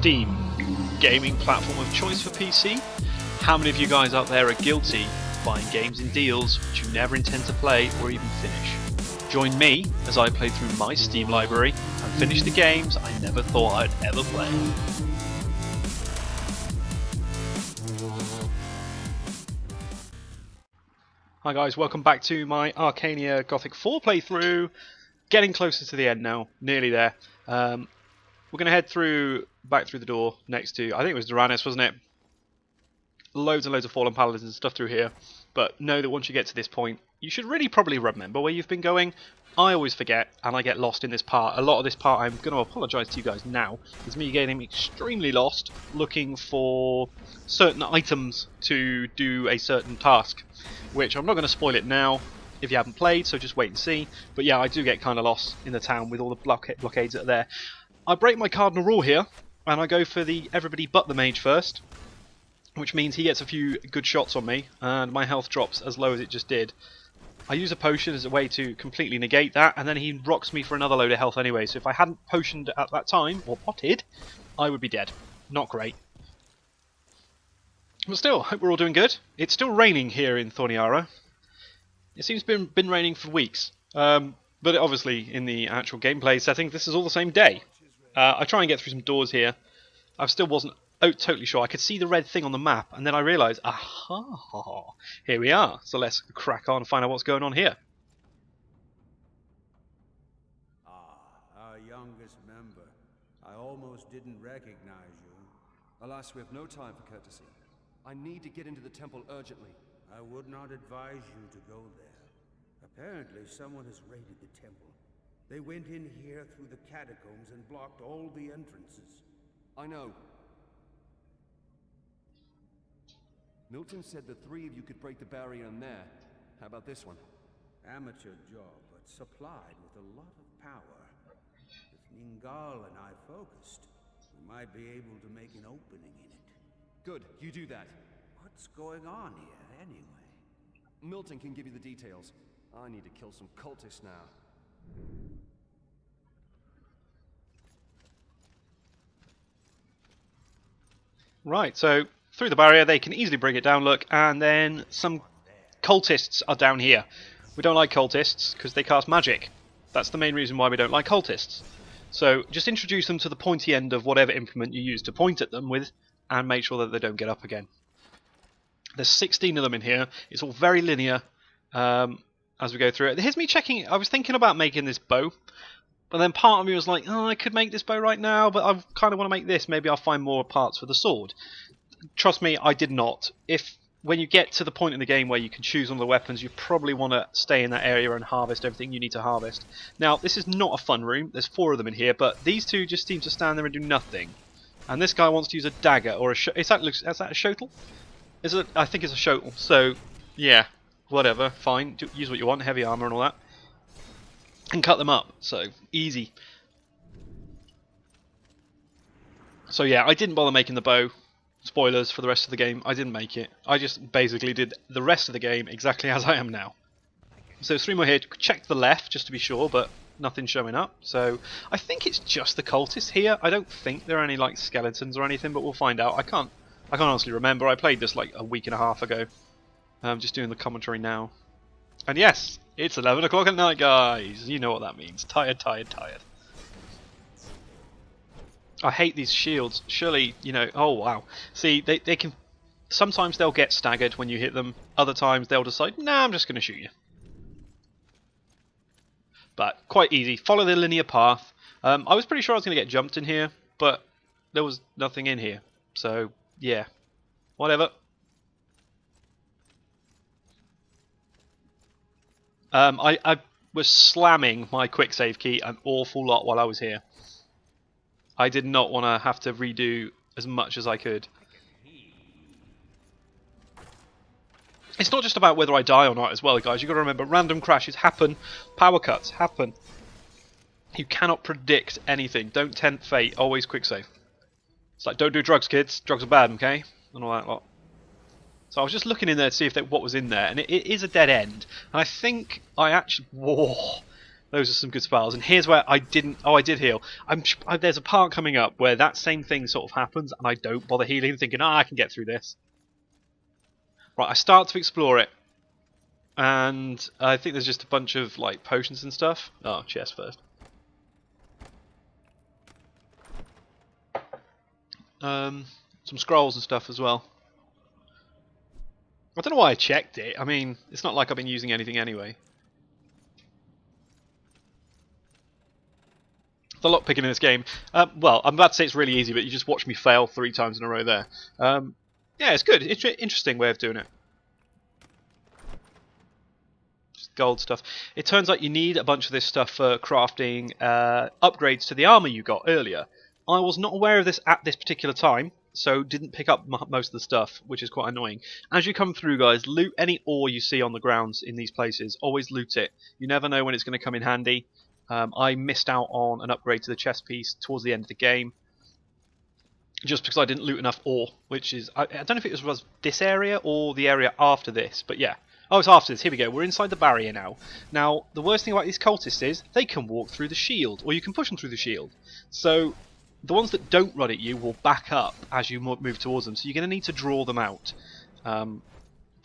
Steam, gaming platform of choice for PC. How many of you guys out there are guilty of buying games in deals which you never intend to play or even finish? Join me as I play through my Steam library and finish the games I never thought I'd ever play. Hi guys, welcome back to my Arcania Gothic 4 playthrough. Getting closer to the end now, nearly there. We're going to head back through the door next to, I think it was Duranus, wasn't it? Loads and loads of fallen paladins and stuff through here. But know that once you get to this point, you should really probably remember where you've been going. I always forget, and I get lost in this part. A lot of this part, I'm going to apologise to you guys now, is me getting extremely lost looking for certain items to do a certain task. Which I'm not going to spoil it now if you haven't played, so just wait and see. But yeah, I do get kind of lost in the town with all the blockades that are there. I break my cardinal rule here, and I go for the everybody but the mage first, which means he gets a few good shots on me, and my health drops as low as it just did. I use a potion as a way to completely negate that, and then he rocks me for another load of health anyway, so if I hadn't potioned at that time, or potted, I would be dead. Not great. But still, hope we're all doing good. It's still raining here in Thorniara. It seems to have been raining for weeks. But obviously, in the actual gameplay setting, this is all the same day. I try and get through some doors here. I still wasn't totally sure. I could see the red thing on the map, and then I realised, aha, here we are. So let's crack on and find out what's going on here. Our youngest member. I almost didn't recognize you. Alas, we have no time for courtesy. I need to get into the temple urgently. I would not advise you to go there. Apparently, someone has raided the temple. They went in here through the catacombs and blocked all the entrances. I know. Milton said the three of you could break the barrier in there. How about this one? Amateur job, but supplied with a lot of power. If Ningal and I focused, we might be able to make an opening in it. Good, you do that. What's going on here, anyway? Milton can give you the details. I need to kill some cultists now. Right, so through the barrier they can easily bring it down, look, and then some cultists are down here. We don't like cultists because they cast magic. That's the main reason why we don't like cultists. So just introduce them to the pointy end of whatever implement you use to point at them with, and make sure that they don't get up again. There's 16 of them in here. It's all very linear as we go through it. Here's me checking. I was thinking about making this bow, but then part of me was like, oh, I could make this bow right now, but I kind of want to make this. Maybe I'll find more parts for the sword. Trust me, I did not. When you get to the point in the game where you can choose one of the weapons, you probably want to stay in that area and harvest everything you need to harvest. Now, this is not a fun room. There's 4 of them in here, but these two just seem to stand there and do nothing. And this guy wants to use a dagger or is that a shotl? I think it's a shotl. So yeah, whatever, fine. Use what you want, heavy armor and all that, and cut them up. So easy. So yeah, I didn't bother making the bow. Spoilers for the rest of the game. I didn't make it. I just basically did the rest of the game exactly as I am now. So there's 3 more here. Check the left just to be sure, but nothing showing up. So I think it's just the cultists here. I don't think there are any like skeletons or anything, but we'll find out. I can't honestly remember. I played this like a week and a half ago. I'm just doing the commentary now. And yes, it's 11 o'clock at night, guys. You know what that means. Tired, tired, tired. I hate these shields. Surely, you know, oh wow. See, they can, sometimes they'll get staggered when you hit them. Other times they'll decide, nah, I'm just going to shoot you. But quite easy. Follow the linear path. I was pretty sure I was going to get jumped in here, but there was nothing in here. So, yeah. Whatever. I was slamming my quick save key an awful lot while I was here. I did not want to have to redo as much as I could. It's not just about whether I die or not as well, guys. You've got to remember, random crashes happen, power cuts happen. You cannot predict anything. Don't tempt fate. Always quick save. It's like, don't do drugs, kids. Drugs are bad, okay? And all that lot. So I was just looking in there to see if what was in there, and it is a dead end. And I think I actually... Whoa! Those are some good spells. And here's where I didn't... Oh, I did heal. There's a part coming up where that same thing sort of happens, and I don't bother healing, thinking, I can get through this. Right, I start to explore it. And I think there's just a bunch of, like, potions and stuff. Oh, chest first. Some scrolls and stuff as well. I don't know why I checked it. I mean, it's not like I've been using anything anyway. The lockpicking in this game, well, I'm about to say it's really easy, but you just watch me fail 3 times in a row there. Yeah, it's good. Interesting way of doing it. Just gold stuff. It turns out you need a bunch of this stuff for crafting upgrades to the armor you got earlier. I was not aware of this at this particular time, so didn't pick up most of the stuff, which is quite annoying. As you come through, guys, loot any ore you see on the grounds in these places. Always loot it. You never know when it's going to come in handy. I missed out on an upgrade to the chest piece towards the end of the game, just because I didn't loot enough ore, which is... I don't know if it was this area or the area after this, but yeah. Oh, it's after this. Here we go. We're inside the barrier now. Now, the worst thing about these cultists is they can walk through the shield, or you can push them through the shield. So, the ones that don't run at you will back up as you move towards them, so you're going to need to draw them out to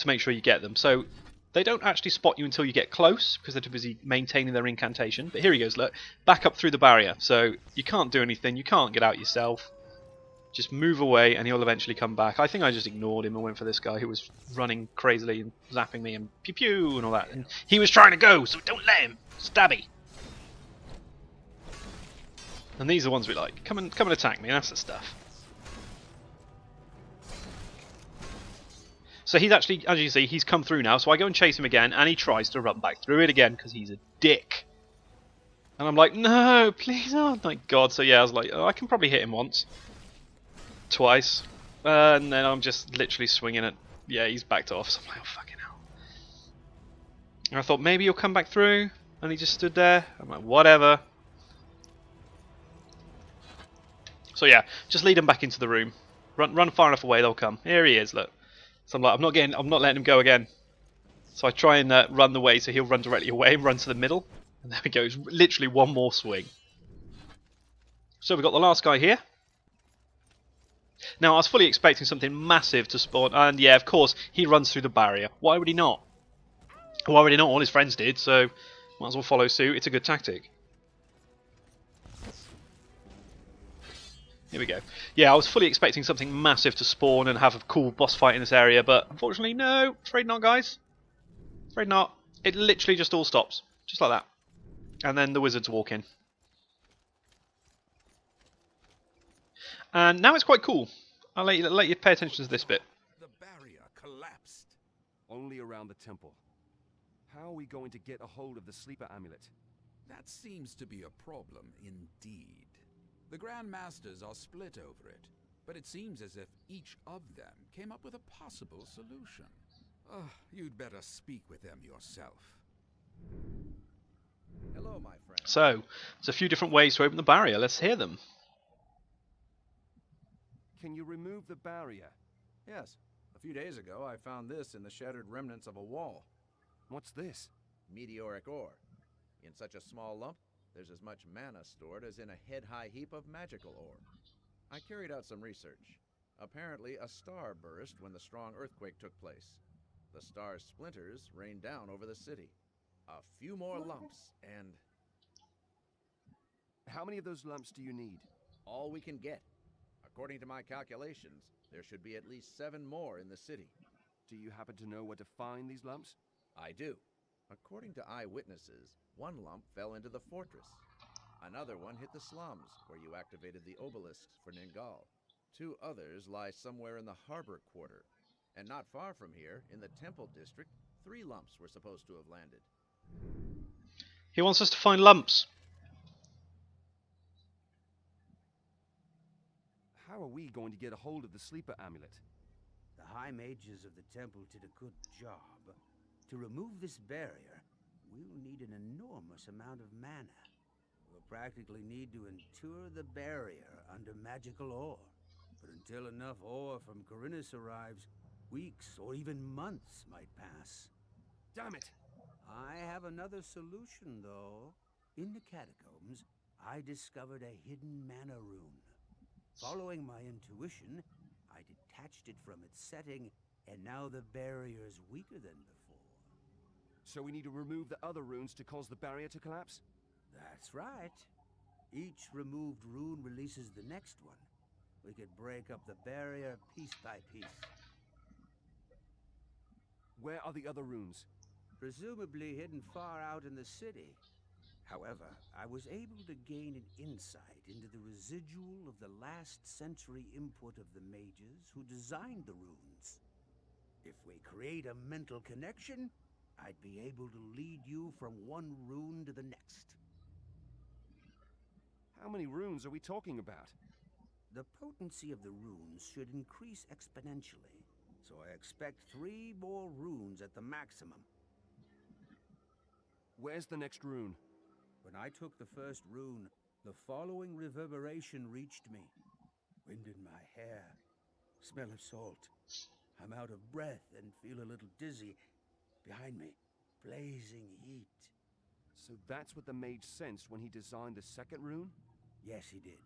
make sure you get them. So, they don't actually spot you until you get close, because they're too busy maintaining their incantation. But here he goes, look. Back up through the barrier. So you can't do anything. You can't get out yourself. Just move away, and he'll eventually come back. I think I just ignored him and went for this guy who was running crazily and zapping me and pew-pew and all that. And he was trying to go, so don't let him. Stabby. And these are the ones we like. Come and attack me. That's the stuff. So he's actually, as you can see, he's come through now. So I go and chase him again, and he tries to run back through it again because he's a dick. And I'm like, no, please, oh my god. So yeah, I was like, oh, I can probably hit him once. Twice. And then I'm just literally swinging it. Yeah, he's backed off. So I'm like, oh, fucking hell. And I thought, maybe he'll come back through. And he just stood there. I'm like, whatever. So yeah, just lead him back into the room. Run far enough away, they'll come. Here he is, look. So I'm like, I'm not letting him go again. So I try and run the way so he'll run directly away and run to the middle. And there we go, it's literally one more swing. So we've got the last guy here. Now I was fully expecting something massive to spawn, and yeah, of course, he runs through the barrier. Why would he not? Why would he not? All his friends did, so might as well follow suit. It's a good tactic. Here we go. Yeah, I was fully expecting something massive to spawn and have a cool boss fight in this area, but unfortunately, no. Afraid not, guys. Afraid not. It literally just all stops. Just like that. And then the wizards walk in. And now it's quite cool. I'll let you pay attention to this bit. The barrier collapsed. Only around the temple. How are we going to get a hold of the sleeper amulet? That seems to be a problem indeed. The Grand Masters are split over it, but it seems as if each of them came up with a possible solution. You'd better speak with them yourself. Hello, my friend. So, there's a few different ways to open the barrier. Let's hear them. Can you remove the barrier? Yes. A few days ago, I found this in the shattered remnants of a wall. What's this? Meteoric ore. In such a small lump, there's as much mana stored as in a head-high heap of magical ore. I carried out some research. Apparently, a star burst when the strong earthquake took place. The star's splinters rained down over the city. A few more lumps, and... How many of those lumps do you need? all we can get. According to my calculations, there should be at least 7 more in the city. Do you happen to know where to find these lumps? I do. According to eyewitnesses, one lump fell into the fortress. Another one hit the slums, where you activated the obelisks for Ningal. 2 others lie somewhere in the harbor quarter. And not far from here, in the temple district, 3 lumps were supposed to have landed. He wants us to find lumps. How are we going to get a hold of the sleeper amulet? The High Mages of the temple did a good job. To remove this barrier, we'll need an enormous amount of mana. We'll practically need to entour the barrier under magical ore. But until enough ore from Corinus arrives, weeks or even months might pass. Damn it! I have another solution, though. In the catacombs, I discovered a hidden mana rune. Following my intuition, I detached it from its setting, and now the barrier's weaker than before. So we need to remove the other runes to cause the barrier to collapse? That's right. Each removed rune releases the next one. We could break up the barrier piece by piece. Where are the other runes? Presumably hidden far out in the city. However, I was able to gain an insight into the residual of the last century input of the mages who designed the runes. If we create a mental connection, I'd be able to lead you from one rune to the next. How many runes are we talking about? The potency of the runes should increase exponentially, so I expect 3 more runes at the maximum. Where's the next rune? When I took the first rune, the following reverberation reached me. Wind in my hair, smell of salt. I'm out of breath and feel a little dizzy. Behind me, blazing heat. So that's what the mage sensed when he designed the second rune? Yes, he did.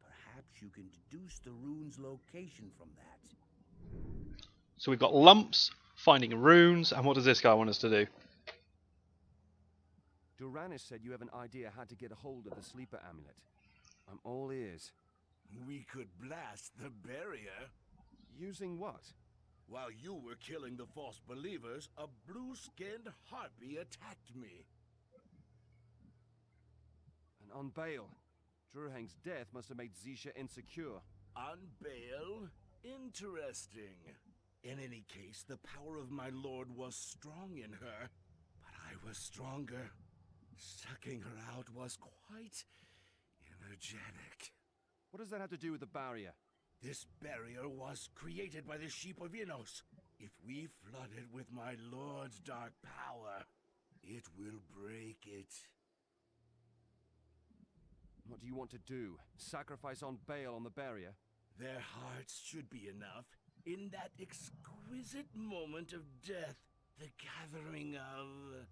Perhaps you can deduce the rune's location from that. So we've got lumps, finding runes, and what does this guy want us to do? Duranis said you have an idea how to get a hold of the sleeper amulet. I'm all ears. We could blast the barrier. Using what? While you were killing the false believers, a blue-skinned harpy attacked me. And on Bale, Durhang's death must have made Zisha insecure. On Bale? Interesting. In any case, the power of my lord was strong in her, but I was stronger. Sucking her out was quite energetic. What does that have to do with the barrier? This barrier was created by the Sheep of Innos. If we flood it with my lord's dark power, it will break it. What do you want to do? Sacrifice on Bale on the barrier? Their hearts should be enough. In that exquisite moment of death, the gathering of...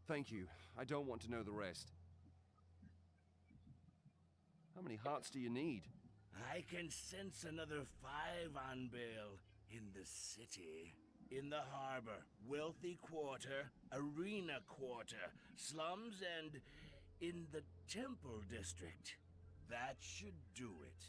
Thank you. I don't want to know the rest. How many hearts do you need? I can sense another 5 on Bale. In the city, in the harbor, wealthy quarter, arena quarter, slums, and in the temple district. That should do it.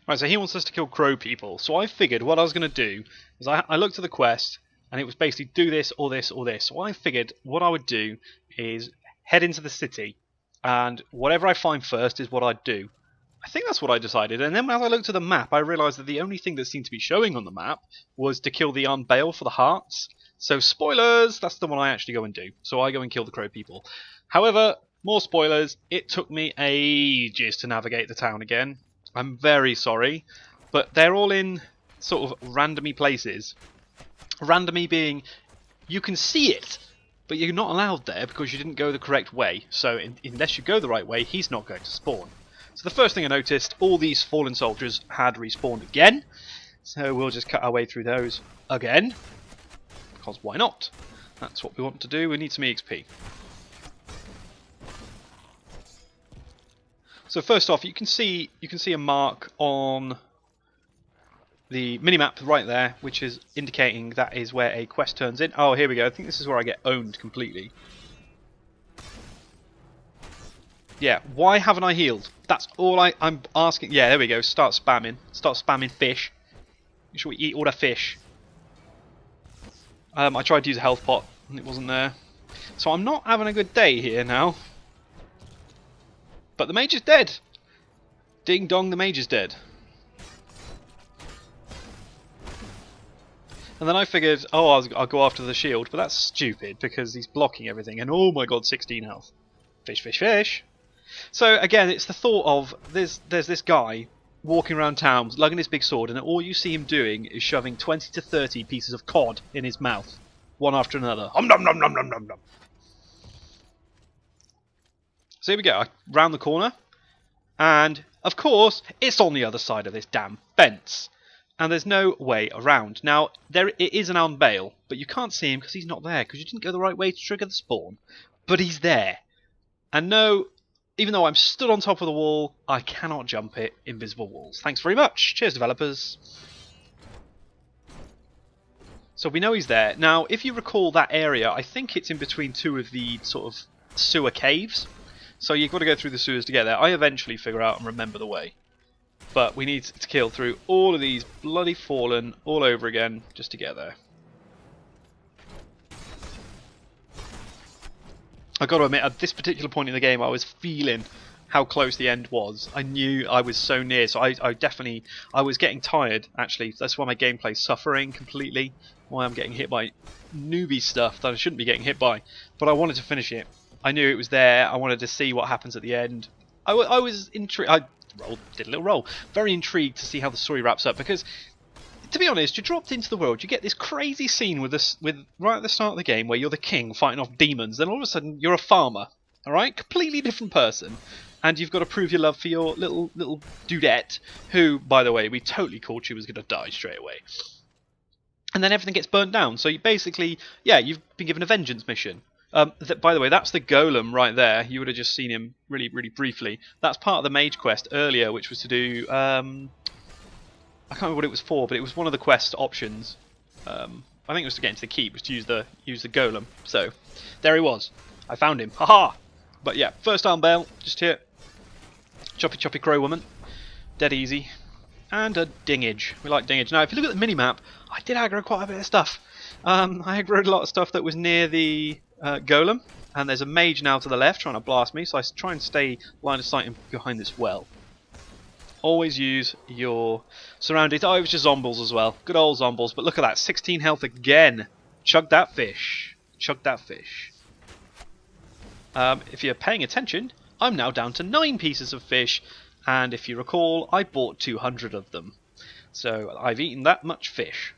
Right, so he wants us to kill crow people. So I figured what I was going to do is I looked at the quest, and it was basically do this or this or this. So I figured what I would do is head into the city, and whatever I find first is what I'd do. I think that's what I decided, and then as I looked at the map, I realised that the only thing that seemed to be showing on the map was to kill the armed Bale for the hearts. So spoilers, that's the one I actually go and do. So I go and kill the crow people. However, more spoilers, it took me ages to navigate the town again. I'm very sorry, but they're all in sort of randomy places. Randomy being, you can see it, but you're not allowed there because you didn't go the correct way. So unless you go the right way, he's not going to spawn. So the first thing I noticed, all these fallen soldiers had respawned again. So we'll just cut our way through those again. Because why not? That's what we want to do. We need some EXP. So first off, you can see a mark on the minimap right there, which is indicating that is where a quest turns in. Oh, here we go. I think this is where I get owned completely. Yeah, why haven't I healed? That's all I'm asking. Yeah, there we go. Start spamming. Start spamming fish. Make sure we eat all the fish. I tried to use a health pot and it wasn't there. So I'm not having a good day here now. But the mage is dead. Ding dong, the mage is dead. And then I figured, oh, I'll go after the shield, but that's stupid because he's blocking everything. And oh my god, 16 health. Fish, fish, fish. So again, it's the thought of there's this guy walking around town, lugging his big sword, and all you see him doing is shoving 20 to 30 pieces of cod in his mouth, one after another. Nom nom nom nom nom nom nom. So here we go, round the corner, and of course it's on the other side of this damn fence, and there's no way around. Now it is an armed Bale, but you can't see him because he's not there, because you didn't go the right way to trigger the spawn. But he's there. And no, even though I'm stood on top of the wall, I cannot jump it. Invisible walls. Thanks very much. Cheers, developers. So we know he's there. Now, if you recall that area, I think it's in between two of the sort of sewer caves. So you've got to go through the sewers to get there. I eventually figure out and remember the way. But we need to kill through all of these bloody fallen all over again just to get there. I've got to admit, at this particular point in the game, I was feeling how close the end was. I knew I was so near, so I was getting tired, actually. That's why my gameplay's suffering completely. Why I'm getting hit by newbie stuff that I shouldn't be getting hit by. But I wanted to finish it. I knew it was there. I wanted to see what happens at the end. I was intrigued. I did a little roll. Very intrigued to see how the story wraps up, because to be honest, you're dropped into the world. You get this crazy scene with right at the start of the game where you're the king fighting off demons. Then all of a sudden you're a farmer. All right, completely different person, and you've got to prove your love for your little dudette, who, by the way, we totally called she was going to die straight away. And then everything gets burnt down. So you basically, yeah, you've been given a vengeance mission. By the way, that's the golem right there. You would have just seen him really briefly. That's part of the mage quest earlier, which was to do. I can't remember what it was for, but it was one of the quest options. I think it was to get into the keep, was to use the golem. So there he was. I found him. Haha! But yeah, first arm bale, just here. Choppy crow woman. Dead easy. And a dingage. We like dingage. Now, if you look at the minimap, I did aggro quite a bit of stuff. I aggroed a lot of stuff that was near the golem, and there's a mage now to the left trying to blast me, so I try and stay line of sight behind this well. Always use your surroundings. Oh, it was just zombies as well. Good old zombies. But look at that, 16 health again. Chug that fish. Chug that fish. If you're paying attention, I'm now down to 9 pieces of fish, and if you recall, I bought 200 of them. So I've eaten that much fish.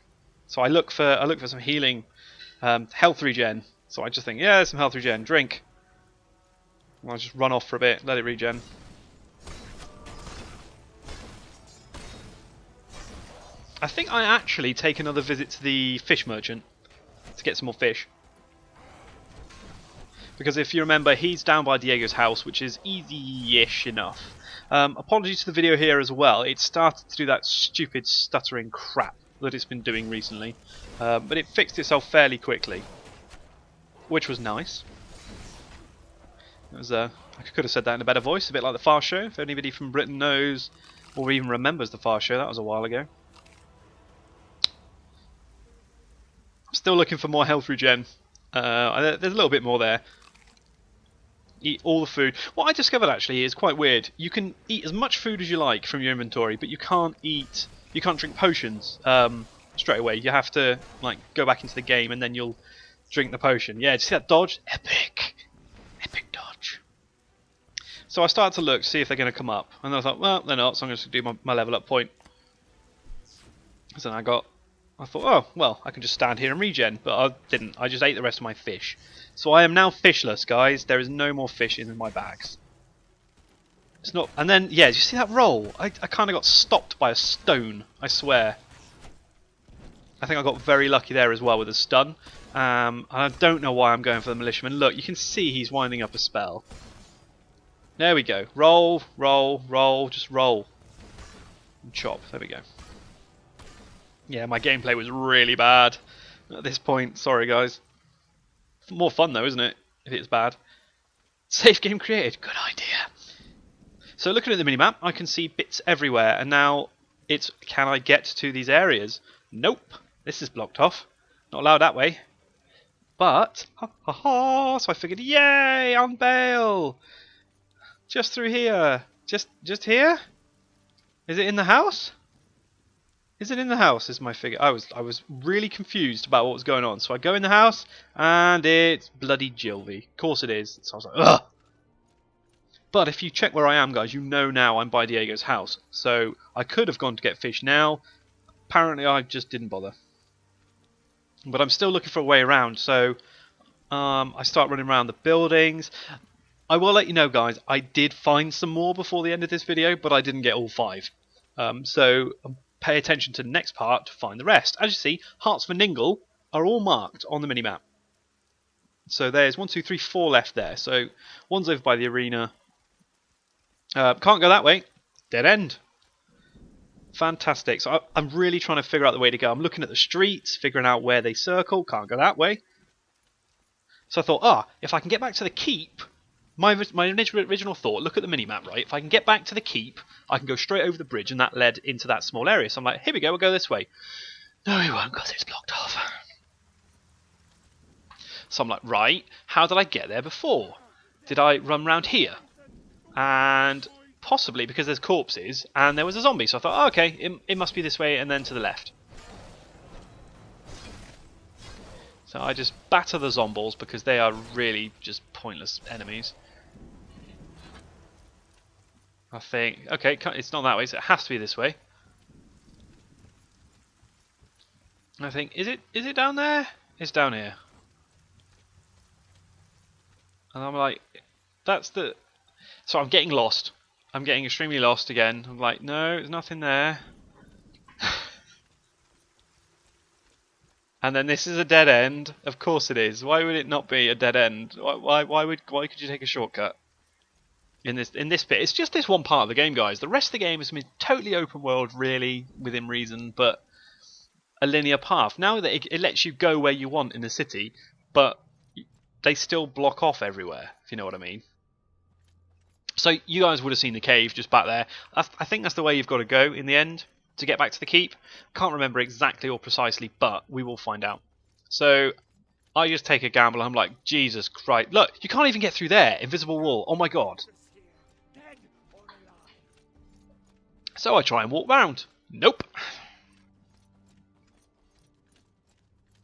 So I look for some healing, health regen. So I just think, yeah, some health regen. Drink. I'll just run off for a bit, let it regen. I think I actually take another visit to the fish merchant to get some more fish. Because if you remember, he's down by Diego's house, which is easy-ish enough. Apologies to the video here as well. It started to do that stupid stuttering crap that it's been doing recently. But it fixed itself fairly quickly, which was nice. It was, I could have said that in a better voice, a bit like the Far Show. If anybody from Britain knows or even remembers the Far Show, that was a while ago. I'm still looking for more health regen. There's a little bit more there. Eat all the food. What I discovered actually is quite weird. You can eat as much food as you like from your inventory, but you can't drink potions straight away. You have to like go back into the game and then you'll drink the potion. Yeah, did you see that dodge? Epic dodge. So I started to look, see if they're going to come up, and then I thought, well, they're not. So I'm going to do my level up point. So I thought, oh, well, I can just stand here and regen, but I didn't. I just ate the rest of my fish. So I am now fishless, guys. There is no more fish in my bags. It's not. And then, yeah, did you see that roll? I kind of got stopped by a stone, I swear. I think I got very lucky there as well with a stun. And I don't know why I'm going for the militiaman. Look, you can see he's winding up a spell. There we go. Roll, roll, roll, just roll. And chop. There we go. Yeah, my gameplay was really bad at this point. Sorry, guys. More fun, though, isn't it? If it's bad. Safe game created. Good idea. So looking at the minimap, I can see bits everywhere. And now it's, can I get to these areas? Nope. This is blocked off. Not allowed that way. But, so I figured, yay, on bail. Just through here. Just here? Is it in the house? Is it in the house? Is my figure? I was really confused about what was going on. So I go in the house and it's bloody Jilby. Of course it is. So I was like, ugh. But if you check where I am, guys, you know now I'm by Diego's house. So I could have gone to get fish now. Apparently I just didn't bother. But I'm still looking for a way around. So I start running around the buildings. I will let you know, guys, I did find some more before the end of this video, but I didn't get all 5. So pay attention to the next part to find the rest. As you see, Hearts for Ningle are all marked on the minimap. So there's 1, 2, 3, 4 left there. So one's over by the arena. Can't go that way. Dead end. Fantastic. So I'm really trying to figure out the way to go. I'm looking at the streets, figuring out where they circle. Can't go that way. So I thought, if I can get back to the keep, my original thought, look at the minimap, right? If I can get back to the keep, I can go straight over the bridge, and that led into that small area. So I'm like, here we go, we'll go this way. No, we won't, because it's blocked off. So I'm like, right, how did I get there before? Did I run round here? And possibly because there's corpses, and there was a zombie. So I thought, okay, it must be this way, and then to the left. So I just batter the zombies because they are really just pointless enemies. I think, okay, it's not that way, so it has to be this way. I think, is it down there? It's down here. And I'm like, that's the... So I'm getting lost. I'm getting extremely lost again. I'm like, no, there's nothing there. And then this is a dead end. Of course it is. Why would it not be a dead end? Why could you take a shortcut in this bit? It's just this one part of the game, guys. The rest of the game is totally open world, really, within reason, but a linear path. Now that it lets you go where you want in the city, but they still block off everywhere, if you know what I mean. So you guys would have seen the cave just back there. I think that's the way you've got to go in the end to get back to the keep. Can't remember exactly or precisely, but we will find out. So I just take a gamble. I'm like, Jesus Christ. Look, you can't even get through there. Invisible wall. Oh my God. So I try and walk round. Nope.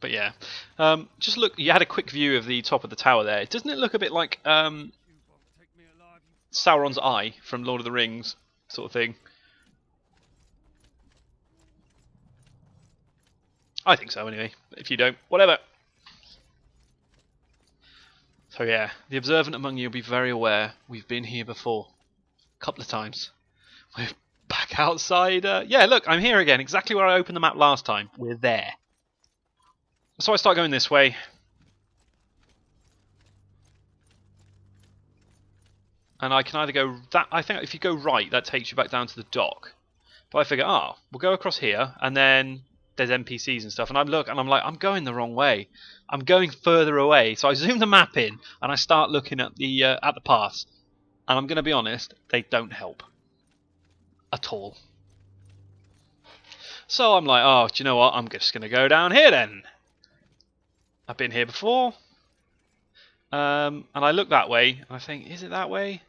But yeah. Just look, you had a quick view of the top of the tower there. Doesn't it look a bit like Sauron's eye from Lord of the Rings sort of thing? I think so, anyway. If you don't, whatever. So yeah, the observant among you will be very aware we've been here before. A couple of times. We're back outside. Yeah, look, I'm here again. Exactly where I opened the map last time. We're there. So I start going this way. And I can either go... I think if you go right, that takes you back down to the dock. But I figure, we'll go across here, and then... there's NPCs and stuff, and I'm like, I'm going the wrong way. I'm going further away. So I zoom the map in, and I start looking at the paths. And I'm going to be honest, they don't help at all. So I'm like, do you know what? I'm just going to go down here then. I've been here before. And I look that way, and I think, is it that way?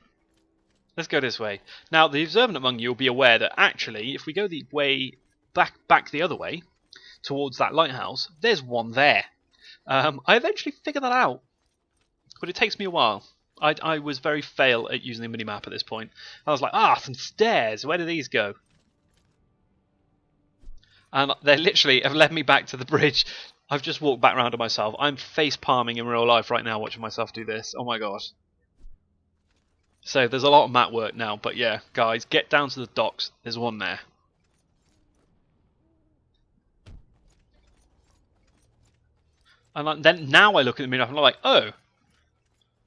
Let's go this way. Now, the observant among you will be aware that actually, if we go the way back the other way, towards that lighthouse, there's one there. I eventually figured that out, but it takes me a while. I was very fail at using the minimap at this point. I was like, some stairs, where do these go? And they literally have led me back to the bridge. I've just walked back round to myself. I'm face palming in real life right now watching myself do this. Oh my god. So there's a lot of map work now, but yeah, guys, get down to the docks. There's one there. And then now I look at the minimap and I'm like, oh,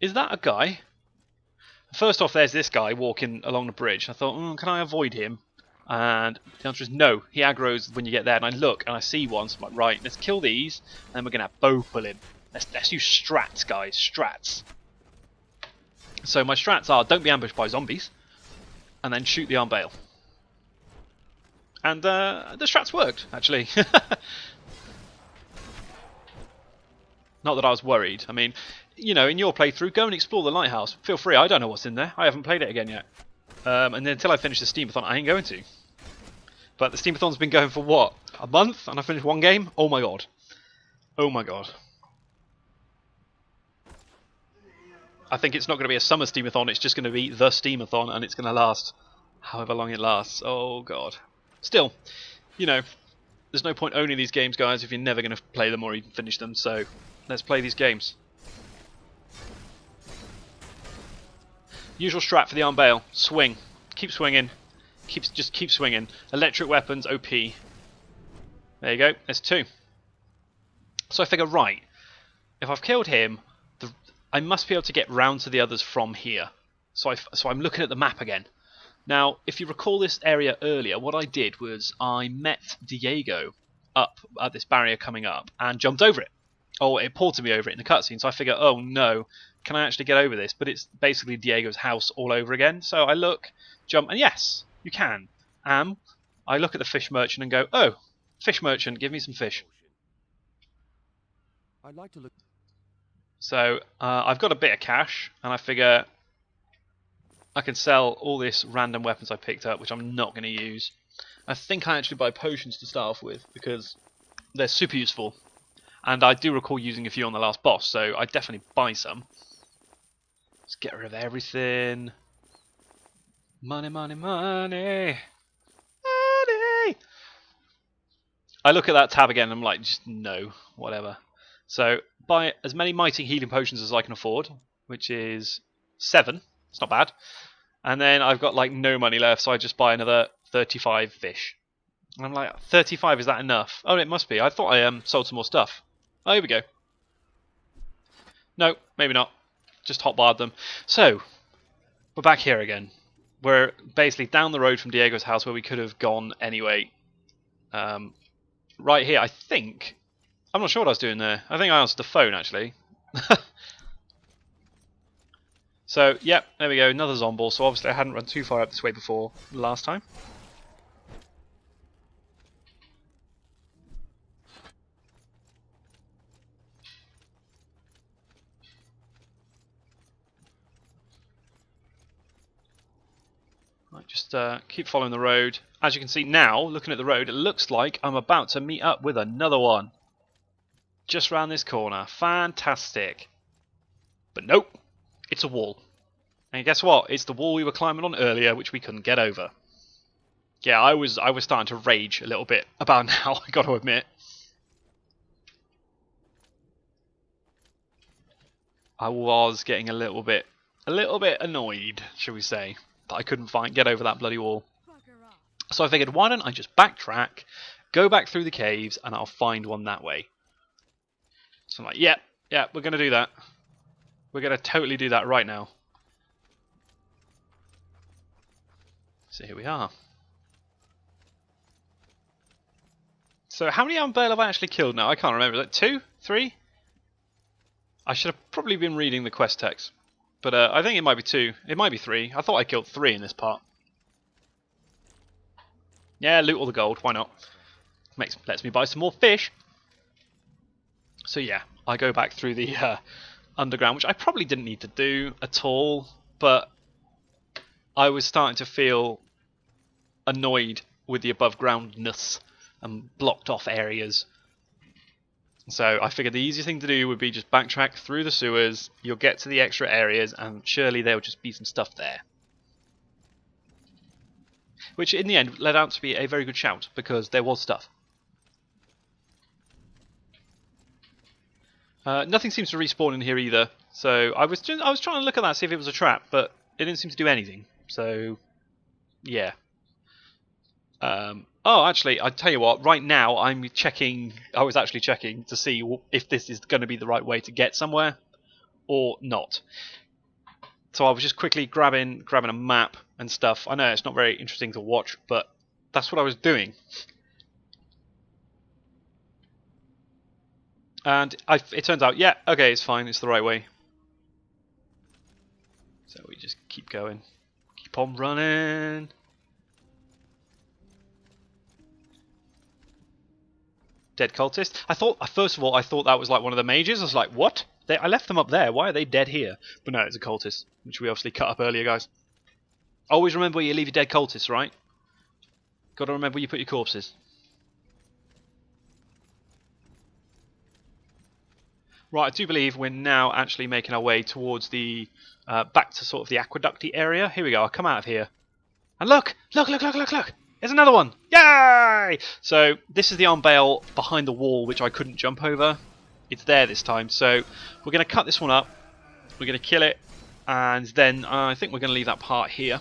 is that a guy? First off, there's this guy walking along the bridge. I thought, can I avoid him? And the answer is no. He aggroes when you get there. And I look and I see one. So I'm like, right, let's kill these. And then we're going to bow pull him. Let's use strats, guys. Strats. So my strats are, don't be ambushed by zombies. And then shoot the arm bale. And the strats worked, actually. Not that I was worried. I mean, you know, in your playthrough, go and explore the lighthouse. Feel free. I don't know what's in there. I haven't played it again yet. And then until I finish the Steamathon, I ain't going to. But the Steamathon's been going for what? A month? And I finished one game? Oh my god. Oh my god. I think it's not going to be a summer Steamathon. It's just going to be the Steamathon. And it's going to last however long it lasts. Oh god. Still, you know, there's no point owning these games, guys, if you're never going to play them or even finish them. So, let's play these games. Usual strat for the arm bale. Swing. Keep swinging. Just keep swinging. Electric weapons, OP. There you go. There's two. So I figure, right, if I've killed him, the I must be able to get round to the others from here. So I'm looking at the map again. Now, if you recall this area earlier, what I did was I met Diego up at this barrier coming up and jumped over it. Oh, it ported me over it in the cutscene, so I figure, oh no, can I actually get over this? But it's basically Diego's house all over again. So I look, jump, and yes, you can. I look at the fish merchant and go, oh, fish merchant, give me some fish. I'd like to look. So I've got a bit of cash, and I figure I can sell all this random weapons I picked up, which I'm not going to use. I think I actually buy potions to start off with, because they're super useful. And I do recall using a few on the last boss, so I definitely buy some. Let's get rid of everything. Money, money, money. Money! I look at that tab again and I'm like, just no, whatever. So, buy as many mighty healing potions as I can afford, which is 7. It's not bad. And then I've got like no money left, so I just buy another 35 fish. And I'm like, 35, is that enough? Oh, it must be. I thought I sold some more stuff. Oh, here we go. No, maybe not. Just hotbarred them. So, we're back here again. We're basically down the road from Diego's house where we could have gone anyway. Right here, I think. I'm not sure what I was doing there. I think I answered the phone, actually. So, yep, there we go. Another zombie. So obviously I hadn't run too far up this way before last time. Right, just keep following the road. As you can see now, looking at the road, it looks like I'm about to meet up with another one. Just round this corner. Fantastic. But nope, it's a wall. And guess what? It's the wall we were climbing on earlier, which we couldn't get over. Yeah, I was starting to rage a little bit about now, I got to admit. I was getting a little bit annoyed, shall we say, that I couldn't get over that bloody wall. So I figured, why don't I just backtrack, go back through the caves, and I'll find one that way. So I'm like, yeah, we're going to do that. We're going to totally do that right now. So here we are. So how many unveil have I actually killed now? I can't remember. Is that 2? 3? I should have probably been reading the quest text. But I think it might be 2. It might be 3. I thought I killed 3 in this part. Yeah, loot all the gold. Why not? Lets me buy some more fish. So yeah, I go back through the underground, which I probably didn't need to do at all. But I was starting to feel annoyed with the above groundness and blocked off areas. So I figured the easiest thing to do would be just backtrack through the sewers. You'll get to the extra areas and surely there'll just be some stuff there. Which in the end led out to be a very good shout because there was stuff. Nothing seems to respawn in here either. So I was trying to look at that, see if it was a trap, but it didn't seem to do anything. So yeah. Oh, actually, I tell you what. Right now, I was actually checking to see if this is going to be the right way to get somewhere, or not. So I was just quickly grabbing a map and stuff. I know it's not very interesting to watch, but that's what I was doing. And it turns out, yeah, okay, it's fine. It's the right way. So we just keep going, keep on running. Dead cultist. First of all, I thought that was like one of the mages. I was like, what? I left them up there. Why are they dead here? But no, it's a cultist, which we obviously cut up earlier, guys. Always remember where you leave your dead cultists, right? Got to remember where you put your corpses. Right, I do believe we're now actually making our way towards the back to sort of the aqueducty area. Here we go. I'll come out of here. And look! Look! There's another one! Yay! So this is the arm bale behind the wall, which I couldn't jump over. It's there this time. So we're going to cut this one up. We're going to kill it. And then I think we're going to leave that part here.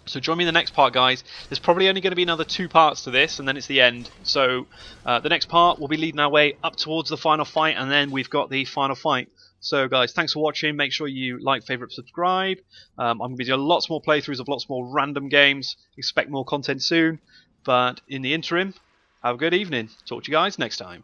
So join me in the next part, guys. There's probably only going to be another 2 parts to this, and then it's the end. So the next part, we'll be leading our way up towards the final fight, and then we've got the final fight So guys, thanks for watching. Make sure you like, favourite, subscribe. I'm going to be doing lots more playthroughs of lots more random games. Expect more content soon. But in the interim, have a good evening. Talk to you guys next time.